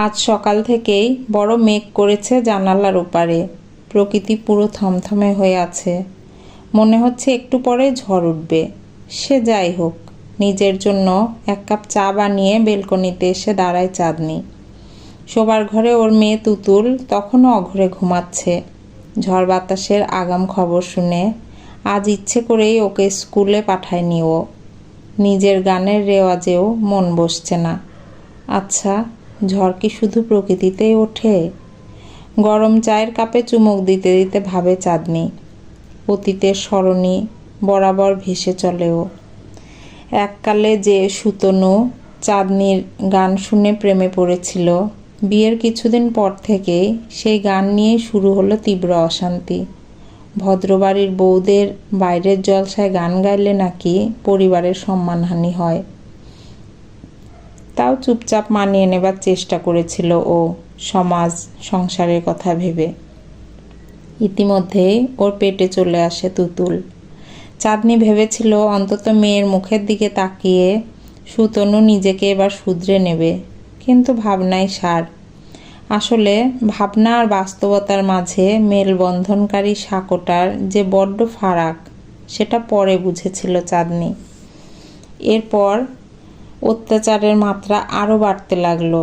আজ সকাল থেকেই বড় মেঘ করেছে জানালার ওপারে। প্রকৃতি পুরো থমথমে হয়ে আছে। মনে হচ্ছে একটু পরে ঝড় উঠবে। সে যাই হোক, নিজের জন্য এক কাপ চা বানিয়ে বেলকনিতে এসে দাঁড়ায় চাঁদনি। শোবার ঘরে ওর মেয়ে তুতুল তখনও অঘরে ঘুমাচ্ছে। ঝড় বাতাসের আগাম খবর শুনে আজ ইচ্ছে করেই ওকে স্কুলে পাঠায়নি ও। নিজের গানের রেওয়াজেও মন বসছে না। আচ্ছা, ঝড় কি শুধু প্রকৃতিতেই ওঠে? গরম চায়ের কাপে চুমুক দিতে দিতে ভাবে চাঁদনি। অতীতের স্মরণী বরাবর ভেসে চলেও। এককালে যে সুতনু চাঁদনির গান শুনে প্রেমে পড়েছিল, বিয়ের কিছুদিন পর থেকেই সেই গান নিয়েই শুরু হলো তীব্র অশান্তি। ভদ্রবাড়ির বউদের বাইরের জলসায় গান গাইলে নাকি পরিবারের সম্মানহানি হয়। তাও চুপচাপ মানিয়ে নেবার চেষ্টা করেছিল ও, সমাজ সংসারের কথা ভেবে। ইতিমধ্যেই ওর পেটে চলে আসে তুতুল। চাঁদনি ভেবেছিল অন্তত মেয়ের মুখের দিকে তাকিয়ে সুতনু নিজেকে এবার শুধরে নেবে, কিন্তু ভাবনাই সার। আসলে ভাবনা আর বাস্তবতার মাঝে মেলবন্ধনকারী সাঁকোটার যে বড্ড ফারাক, সেটা পরে বুঝেছিল চাঁদনি। এরপর অত্যাচারের মাত্রা আরও বাড়তে লাগলো।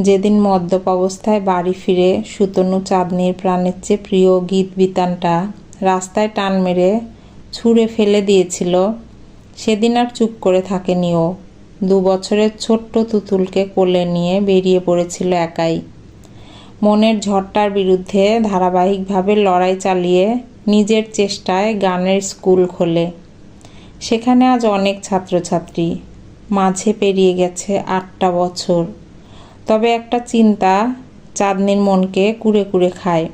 যেদিন মদ্যপ অবস্থায় বাড়ি ফিরে সুতনু চাঁদনির প্রাণের চেয়ে প্রিয় গীত বিতানটা রাস্তায় টান মেরে ছুঁড়ে ফেলে দিয়েছিল, সেদিন আর চুপ করে থাকেনি ও। 2 বছরের ছোট্ট তুতুলকে কোলে নিয়ে বেরিয়ে পড়েছিল একাই। মনের ঝড়টার বিরুদ্ধে ধারাবাহিকভাবে লড়াই চালিয়ে নিজের চেষ্টায় গানের স্কুল খোলে। সেখানে আজ অনেক ছাত্রছাত্রী। মাঝে পেরিয়ে গেছে 8টা বছর। তবে একটা চিন্তা চাঁদনির মনকে কুড়ে কুড়ে খায়।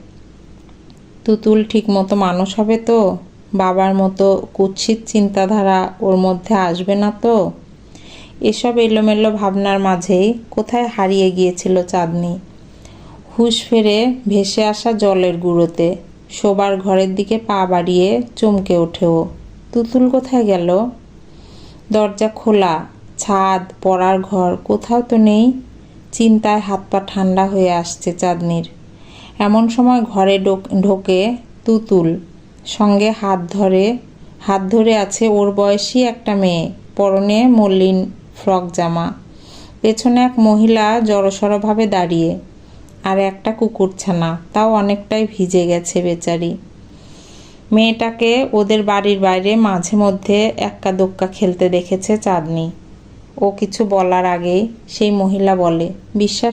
তুতুল ঠিকমতো মানুষ হবে তো? বাবার মতো কুৎসিত চিন্তাধারা ওর মধ্যে আসবে না তো? এসব এলোমেলো ভাবনার মাঝেই কোথায় হারিয়ে গিয়েছিল চাঁদনি। হুঁশ ফেরে ভেসে আসা জলের গুঁড়োতে শোবার ঘরের দিকে পা বাড়িয়ে চমকে ওঠে ও। তুতুল কোথায় গেল? দরজা খোলা, ছাদ, পড়ার ঘর, কোথাও তো নেই। চিন্তায় হাত পা ঠান্ডা হয়ে আসছে চাঁদনির। এমন সময় ঘরে ঢোকে তুতুল। সঙ্গে হাত ধরে আছে ওর বয়সী একটা মেয়ে, পরনে মলিন ফ্রক জামা। পেছনে এক মহিলা জড়সড়ভাবে দাঁড়িয়ে, আর একটা কুকুরছানা, তাও অনেকটাই ভিজে গেছে বেচারি। মেয়েটাকে ওদের বাড়ির বাইরে মাঝে মধ্যে এক্কা দোক্কা খেলতে দেখেছে চাঁদনি। ও কিছু বলার আগেই সেই মহিলা বলে, বিশ্বাস